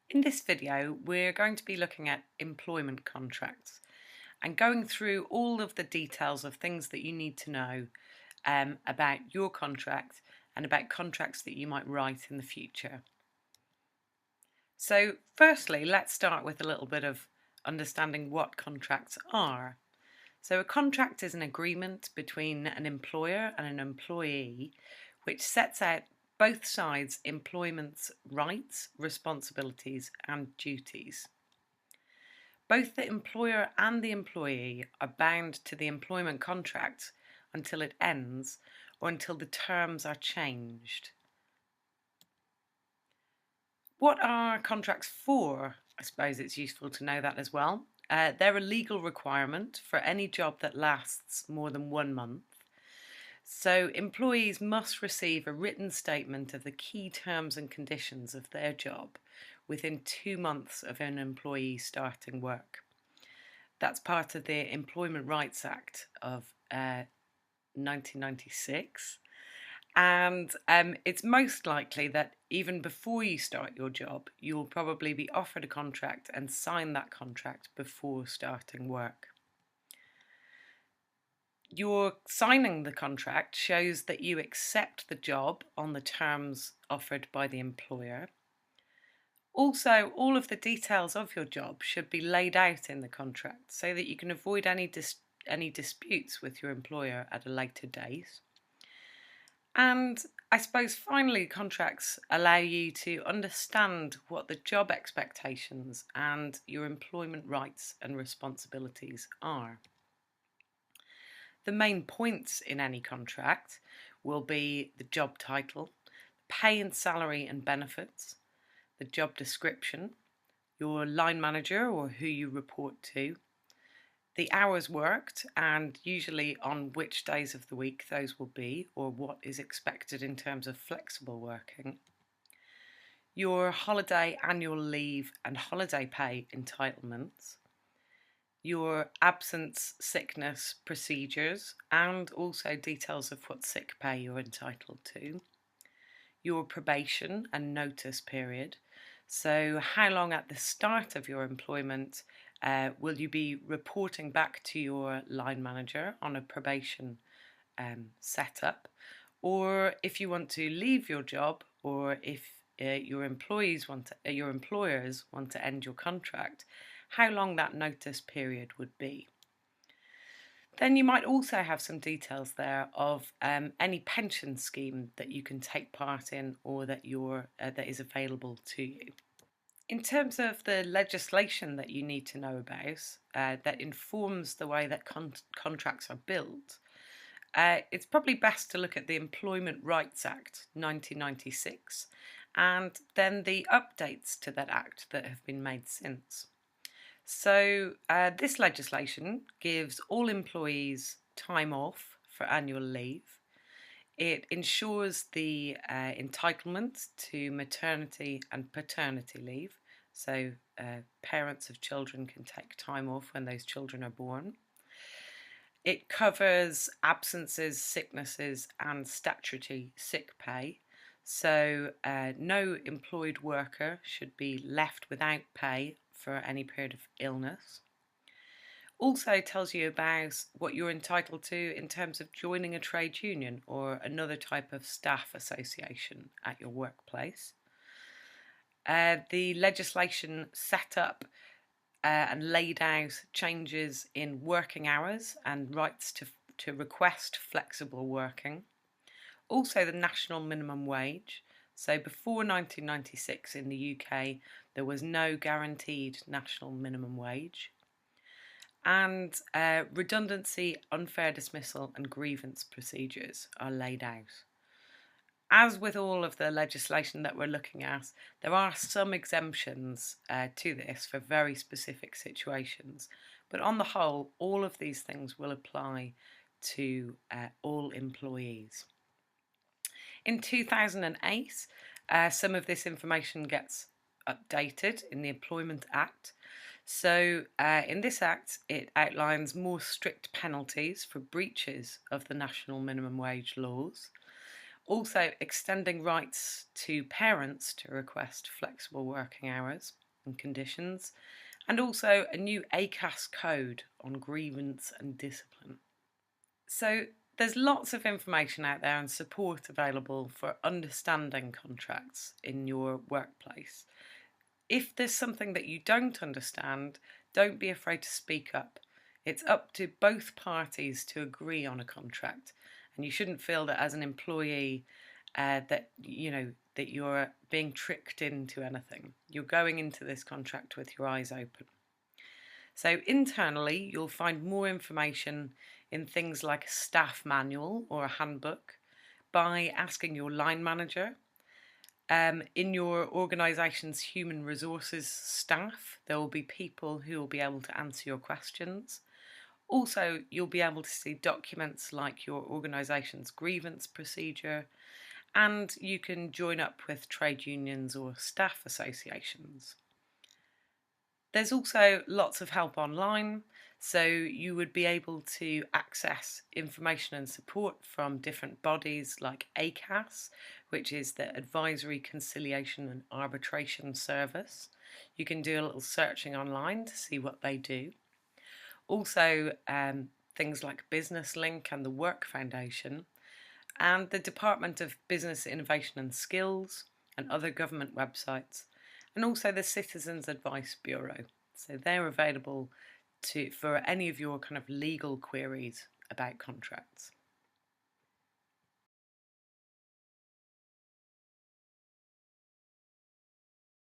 In this video, we're going to be looking at employment contracts and going through all of the details of things that you need to know about your contract and about contracts that you might write in the future. So firstly, let's start with a little bit of understanding what contracts are. So a contract is an agreement between an employer and an employee which sets out both sides' employment's rights, responsibilities and duties. Both the employer and the employee are bound to the employment contract until it ends or until the terms are changed. What are contracts for? I suppose it's useful to know that as well. They're a legal requirement for any job that lasts more than 1 month. So employees must receive a written statement of the key terms and conditions of their job within 2 months of an employee starting work. That's part of the Employment Rights Act of 1996. And it's most likely that even before you start your job, you will probably be offered a contract and sign that contract before starting work. Your signing the contract shows that you accept the job on the terms offered by the employer. Also, all of the details of your job should be laid out in the contract so that you can avoid any disputes with your employer at a later date. And I suppose finally, contracts allow you to understand what the job expectations and your employment rights and responsibilities are. The main points in any contract will be the job title, pay and salary and benefits, the job description, your line manager or who you report to, the hours worked and usually on which days of the week those will be or what is expected in terms of flexible working, your holiday, annual leave and holiday pay entitlements, your absence, sickness procedures and also details of what sick pay you're entitled to, your probation and notice period, so how long at the start of your employment will you be reporting back to your line manager on a probation setup, or if you want to leave your job, or if your employers want to end your contract, how long that notice period would be. Then you might also have some details there of any pension scheme that you can take part in or that is available to you. In terms of the legislation that you need to know about that informs the way that contracts are built, it's probably best to look at the Employment Rights Act 1996 and then the updates to that act that have been made since. So this legislation gives all employees time off for annual leave. It ensures the entitlement to maternity and paternity leave, so parents of children can take time off when those children are born. It covers absences, sicknesses and statutory sick pay, so no employed worker should be left without pay for any period of illness. Also tells you about what you're entitled to in terms of joining a trade union or another type of staff association at your workplace. The legislation set up and laid out changes in working hours and rights to request flexible working. Also the national minimum wage. So before 1996 in the UK, there was no guaranteed national minimum wage. And redundancy, unfair dismissal and grievance procedures are laid out. As with all of the legislation that we're looking at, there are some exemptions to this for very specific situations, but on the whole, all of these things will apply to all employees. In 2008, some of this information gets updated in the Employment Act. So in this act, it outlines more strict penalties for breaches of the national minimum wage laws. Also, extending rights to parents to request flexible working hours and conditions, and also a new ACAS code on grievance and discipline. So there's lots of information out there and support available for understanding contracts in your workplace. If there's something that you don't understand, don't be afraid to speak up. It's up to both parties to agree on a contract, and you shouldn't feel that as an employee that you're being tricked into anything. You're going into this contract with your eyes open. So internally, you'll find more information in things like a staff manual or a handbook by asking your line manager. In your organisation's human resources staff, there will be people who will be able to answer your questions. Also, you'll be able to see documents like your organisation's grievance procedure, and you can join up with trade unions or staff associations. There's also lots of help online, so you would be able to access information and support from different bodies like ACAS, which is the Advisory, Conciliation and Arbitration Service. You can do a little searching online to see what they do. Also, things like Business Link and the Work Foundation, and the Department of Business Innovation and Skills, and other government websites, and also the Citizens Advice Bureau. So they're available for any of your kind of legal queries about contracts.